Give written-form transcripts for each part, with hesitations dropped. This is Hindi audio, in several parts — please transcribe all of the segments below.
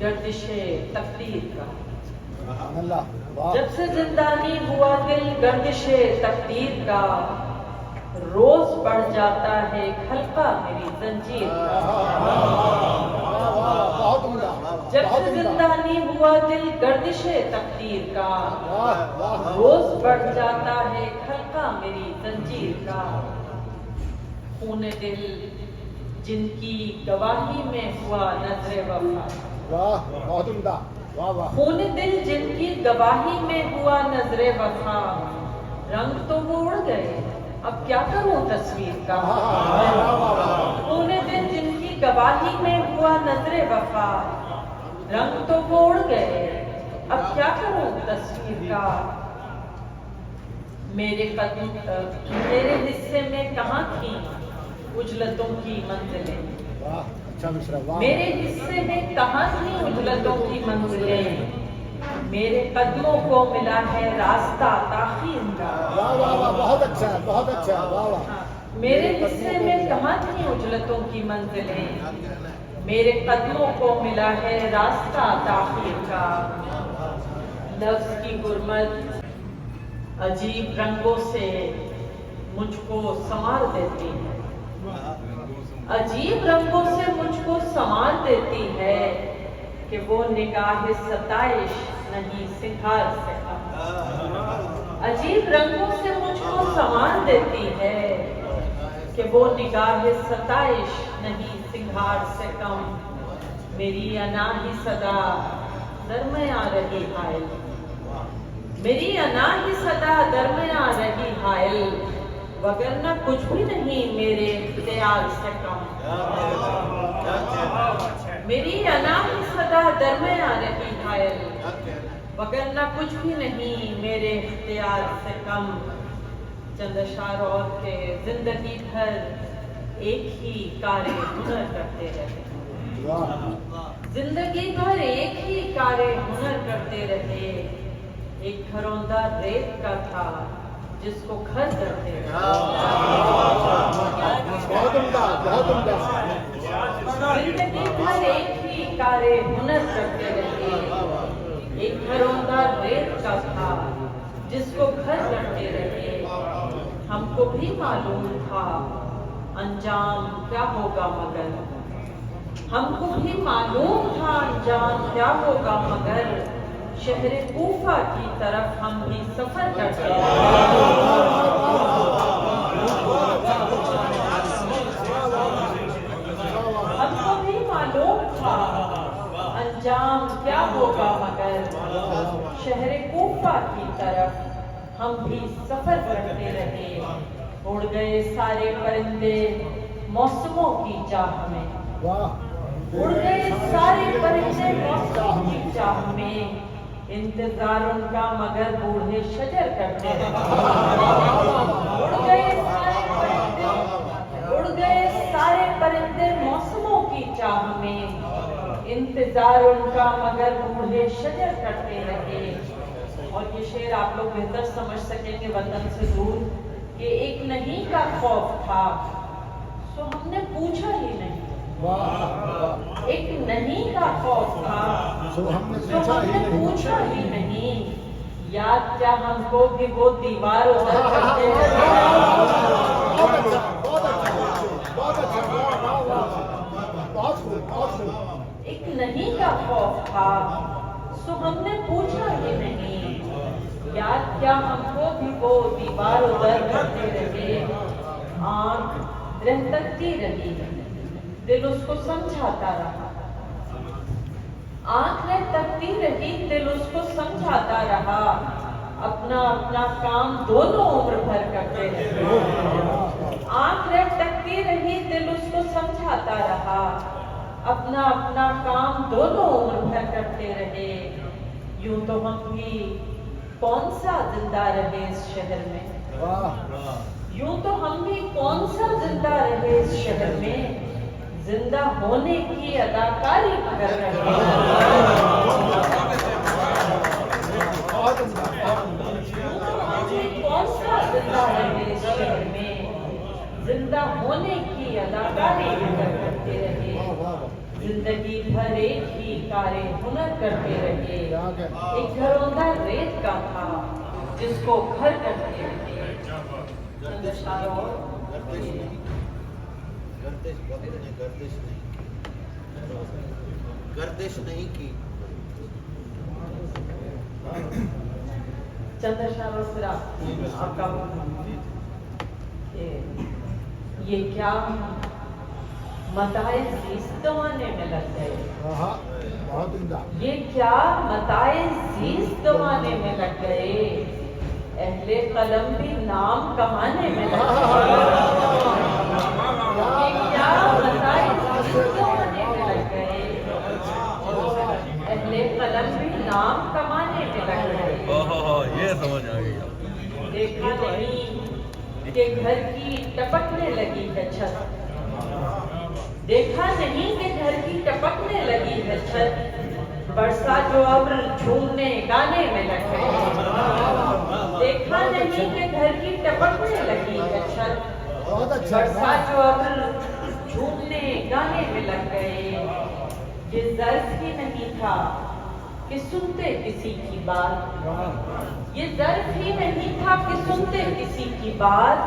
गर्दिशे तकदीर का। अल्लाह जब से जिंदानी हुआ दिल गर्दिशे तकदीर का, रोज बढ़ जाता है खलका मेरी जंजीर का। बहुत उम्दा। जब से जिंदानी हुआ दिल गर्दिशे तकदीर का, रोज बढ़ जाता है खलका मेरी जंजीर का। खून दिल जिनकी गवाही में हुआ नजरे वफा, वाह बहुत उम्दा। वाह वाह। खून दिल जिनकी गवाही में हुआ नजरे वफा, रंग तो वो उड़ गए अब क्या करूं तस्वीर का। खून दिल जिनकी गवाही में हुआ नजरे वफा, रंग तो वो उड़ गए अब क्या करूं तस्वीर का। मेरे हिस्से में कहाँ थी उजलतों की मंजिलें, वाह अच्छा मिश्रा। वाह। मेरे हिस्से में कहाँ थी उजलतों की मंजिलें, मेरे कदमों को मिला है रास्ता ताखीर का। वाह वाह वाह बहुत अच्छा है, बहुत अच्छा है। वाह वाह। मेरे हिस्से में कहाँ थी उजलतों की मंजिलें, मेरे कदमों को मिला है रास्ता ताखीर का। लफ्ज की गुरमत अजीब रंगों से मुझको संवार देती है, अजीब रंगों से मुझको संवार देती है कि वो निगाह सताइश नहीं सिंगार से कम। अजीब रंगों से मुझको संवार देती है कि वो निगाह सताइश नहीं सिंगार से कम। मेरी अनाही सदा दरमिया रही हायल, मेरी अनाही सदा दरमिया रही हायल, वगरना कुछ भी नहीं मेरे इख्तियार से कम। मेरी अनाही सदा दरमिया रही हायल, वगरना कुछ भी नहीं मेरे इख्तियार से कम। चंद अशार और के जिंदगी भर एक ही कार्य हुनर करते रहे, जिंदगी भर एक ही कार्य हुनर करते रहे। एक घरौंदा रेत का था जिसको घर करते रहे। बहुत उम्दा, बहुत उम्दा। जिंदगी भर एक ही कार्य हुनर करते रहे। एक घरौंदा रेत का था जिसको घर करते रहे। हमको भी मालूम था अंजाम क्या होगा मगर, हमको भी मालूम था अंजाम क्या होगा मगर, शहर कूफा की तरफ हम भी सफर करते रहे। हमको भी मालूम था अंजाम क्या होगा मगर, शहर कूफा की तरफ हम भी सफर करते रहे। उड़ गए सारे परिंदे मौसमों की चाह में, उड़ गए सारे परिंदे मौसमों की चाह में, इंतजार उनका मगर बूढ़े शजर करते रहे। उड़ गए सारे परिंदे, उड़ गए सारे परिंदे मौसमों की चाह में, इंतजार उनका मगर बूढ़े शजर करते रहे। और ये शेर आप लोग बेहतर समझ सकेंगे वतन से दूर कि एक नहीं का खौफ था सो हमने पूछा ही नहीं। एक नहीं का खौफ था सो हमने पूछा ही नहीं। याद क्या हमको भी वो दीवारों पर करते रहे। एक नहीं का खौफ था सो हमने पूछा ही नहीं। याद क्या हमको भी वो दीवार उधर करते रहे। आंख रह तकती रही, दिल उसको समझाता रहा। आंख रह तकती रही, दिल उसको समझाता रहा। अपना अपना काम दोनों उम्र भर करते रहे। आंख रह तकती रही, दिल उसको समझाता रहा। अपना अपना काम दोनों उम्र भर करते रहे। यूं तो हम भी कौन सा जिंदा रहे इस शहर में, यूं तो हम भी कौन सा जिंदा रहे इस शहर में, जिंदा होने की अदाकारी कर रहे। कौन सा जिंदा रहे इस शहर में, जिंदा होने की अदाकारी करते रहे। जिंदगी भर एक ही कारे हुनर करते रहे। क्या कहना? एक घरौंदा रेत का था जिसको घर करते रहे। चंद अशआर और गर्दिश नहीं, गर्दिश बोलते हैं, गर्दिश नहीं, गर्दिश नहीं की। चंद अशआर और फिर आपका ये क्या मताए ज़ीस्त दवाने में लग गए। हाँ, बहुत उम्दा। ये क्या मताए ज़ीस्त दवाने में लग गए। अहले कलम भी नाम कमाने में लग गए। ये क्या मताए ज़ीस्त दवाने में लग गए। अहले कलम भी नाम कमाने में लग गए। ये समझ आ गई। देखा नहीं कि घर की टपकने लगी है छत। देखा नहीं कि घर की टपकने लगी है छत। बरसा जो अब्र झूमने गाने में लग गए। देखा नहीं कि घर की टपकने लगी है छत। बहुत अच्छा। बरसा जो अब्र झूमने गाने में लग गए। ये ज़र्फ ही नहीं था कि सुनते किसी की बात। ये ज़र्फ ही नहीं था कि सुनते किसी की बात।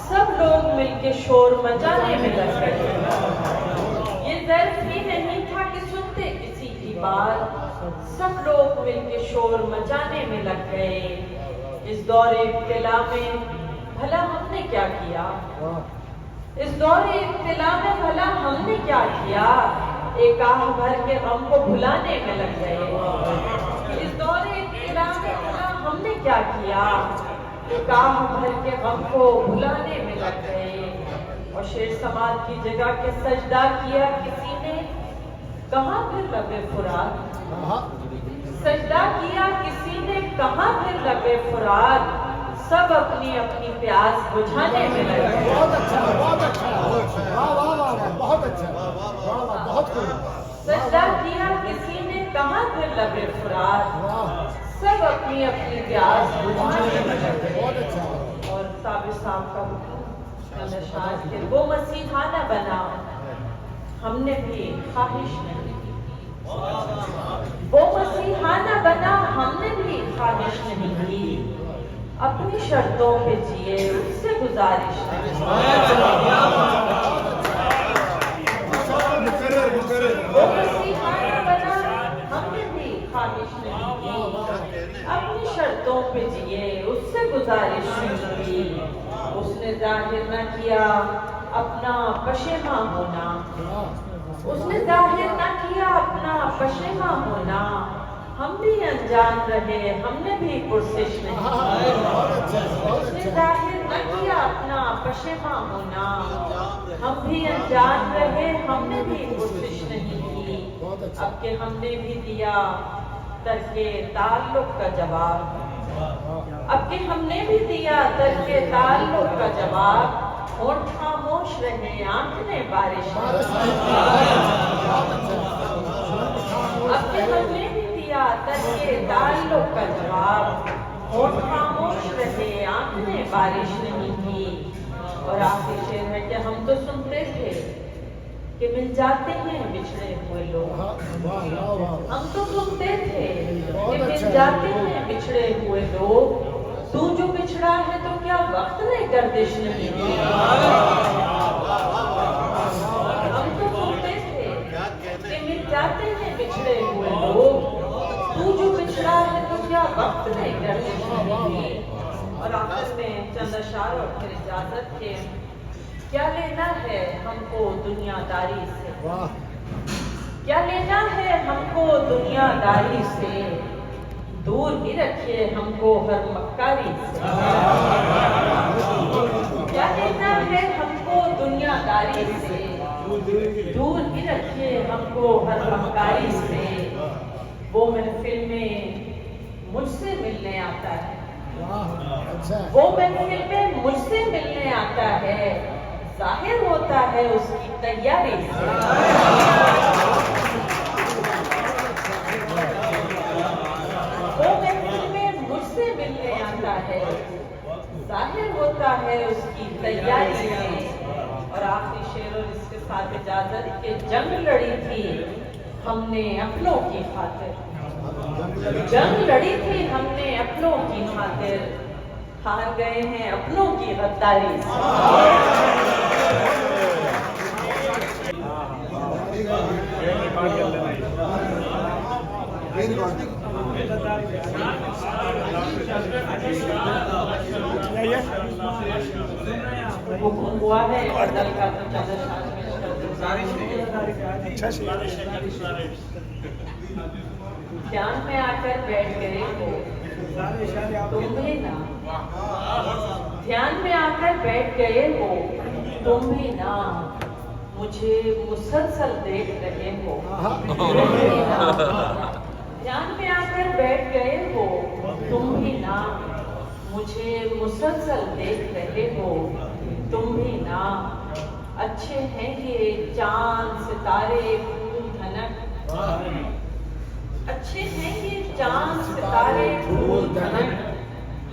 सब लोग मिलके शोर मचाने में लग गए। ये ज़र्फ ही नहीं था कि सुनते किसी की बात। सब लोग मिलके शोर मचाने में लग गए। इस दौरे इब्तिला में भला हमने क्या किया। इस दौरे इब्तिला में भला हमने क्या किया। एक आह भर के गम को भुलाने में लग गए। इस दौरे इब्तिला में भला हमने क्या किया। एक आह भर के गम को भुलाने में लग गए। और शेर समाज की जगह के सजदा किया किसी ने, कहाँ फिर लबे फुरात। सजदा किया किसी ने, कहाँ फिर लबे फुरात। सब अपनी अपनी प्यास बुझाने में लग गए। बहुत अच्छा, बहुत अच्छा। वाह वाह वाह, बहुत अच्छा। वाह वाह, बहुत खूब। सजदा किया किसी ने, कहाँ फिर लबे फुरात। वाह, सब अपनी अपनी प्यास बुझाने में लग गए। बहुत अच्छा। और साबिर साहब का नशाद के वो मसीहा न बना हमने भी ख्वाहिश नहीं की। वो मसीहा न बना हमने भी ख्वाहिश नहीं की। अपनी शर्तों पे जिए उससे गुजारिश नहीं। वो मसीहा न बना हमने भी ख्वाहिश नहीं की। अपनी शर्तों पे जिए उससे गुजारिश नहीं की। उसने जाहिर न किया अपना पशेमा होना। उसने जाहिर न किया अपना पशेमा होना। हम भी अनजान रहे हमने भी पुरसिश नहीं की। उसने जाहिर न किया अपना पशेमा होना। हम भी अनजान रहे हमने भी पुरसिश नहीं की। अब के हमने भी दिया तरके ताल्लुक का जवाब। अब के हमने भी दिया तरके ताल्लुक का जवाब। होंठ खामोश रहे आंखने बारिश। अब के हमने भी दिया तरके ताल्लुक का जवाब। होंठ खामोश रहे आंखने बारिश नहीं की। और आखिर शेर है कि हम तो सुनते थे कि मिल जाते हैं बिछड़े हुए लोग। हम तो सुनते थे कि मिल जाते हैं बिछड़े हुए लोग। तू जो बिछड़ा है तो क्या वक्त ने गर्दिश नहीं की। हम तो सुनते थे कि मिल जाते हैं बिछड़े हुए लोग। तू जो बिछड़ा है तो क्या वक्त ने गर्दिश नहीं की। और आखिर में चंद अशआर और फिर इजाजत के। क्या लेना है हमको दुनियादारी से। क्या लेना है हमको दुनियादारी से। दूर ही रखिए हमको हर मक्कारी से। क्या लेना है हमको दुनियादारी से। दूर ही रखिए हमको हर मक्कारी से। वो महफिल में मुझसे मिलने आता है। वो महफिल में मुझसे मिलने आता है। जाहिर होता है उसकी तैयारी से। वो महफिल में मुझसे मिलने आता है। जाहिर होता है उसकी तैयारी से। और आखिरी शेर और इसके साथ इजाजत के जंग लड़ी थी हमने अपनों की खातिर जंग लड़ी थी, हमने अपनों की खातिर हार गए हैं अपनों की गद्दारी से। हुक्म हुआ है और दल का तो ध्यान में आकर बैठ गए हो तुम भी ना, ध्यान में आकर बैठ गए हो तुम भी ना, मुझे मुसलसल देख रहे हो तुम भी ना, ध्यान में आकर बैठ गए हो तुम भी ना, मुझे मुसलसल देख रहे हो तुम भी ना। अच्छे हैं ये चांद सितारे फूल धनक, अच्छे हैं ये चांद सितारे फूल धनक,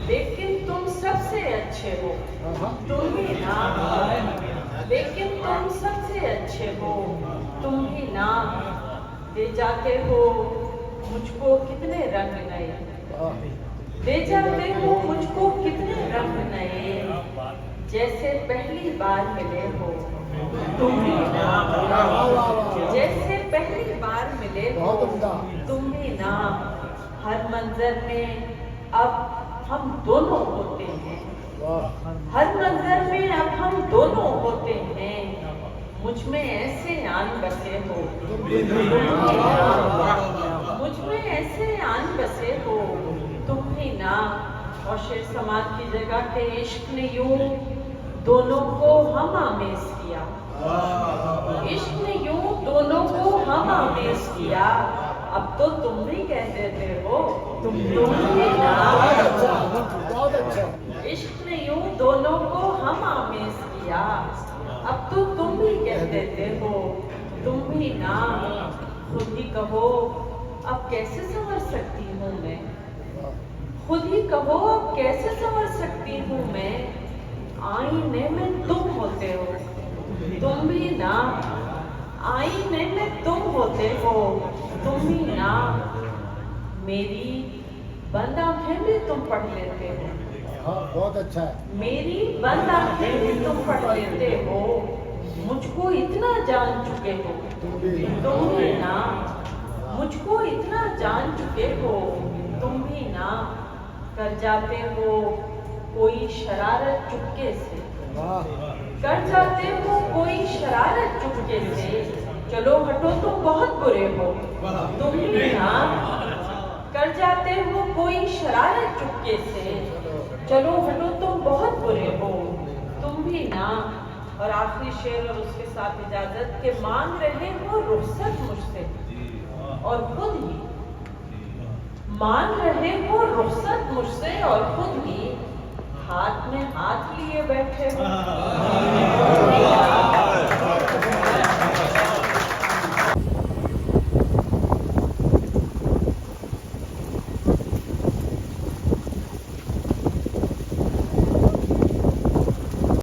लेकिन तुम सबसे अच्छे हो तुम भी ना, लेकिन तुम सबसे अच्छे हो तुम भी ना। ले जाते हो मुझको कितने रंग नए, ले जाते हो मुझको कितने रंग नए, जैसे पहली बार मिले हो तुम भी ना, जैसे पहली बार मिले हो तुम भी ना। हर मंजर में अब हम दोनों होते हैं, हर मंजर में अब हम दोनों होते हैं, मुझ में ऐसे आन बसे हो मुझ में ऐसे आन बसे हो तुम भी ना। और शेर समाज की जगह के इश्क ने यूं दोनों को हम आमेज किया, इश्क ने यूं दोनों को हम आमेज किया, अब तो तुम भी कह देते हो तुम भी ना। इश्क ने यूं दोनों को हम आमेज किया, अब तो तुम भी कह देते हो तुम भी ना। खुद ही कहो अब कैसे संवर सकती हूँ मैं, खुद ही कहो अब कैसे संवर सकती हूँ मैं, आईने में तुम होते हो तुम भी ना, आईने में तुम होते हो तुम भी ना। मेरी बंद आंखें भी तुम पढ़ लेते हो, बहुत अच्छा है। मेरी बंद आंखें भी तुम पढ़ लेते हो, मुझको इतना जान चुके हो तुम भी ना, मुझको इतना जान चुके हो तुम भी ना। कर जाते हो कोई शरारत चुपके से, कर जाते हो कोई शरारत चुपके से, चलो हटो तुम बहुत बुरे हो तुम भी ना। कर जाते हो कोई शरारत चुपके से, चलो हटो तुम बहुत बुरे हो तुम भी ना। और आखिरी शेर और उसके साथ इजाजत के मांग रहे हो रुखसत मुझसे, और खुद ही मांग रहे हो रुखसत मुझसे, और खुद ही हाथ में हाथ लिए बैठे हो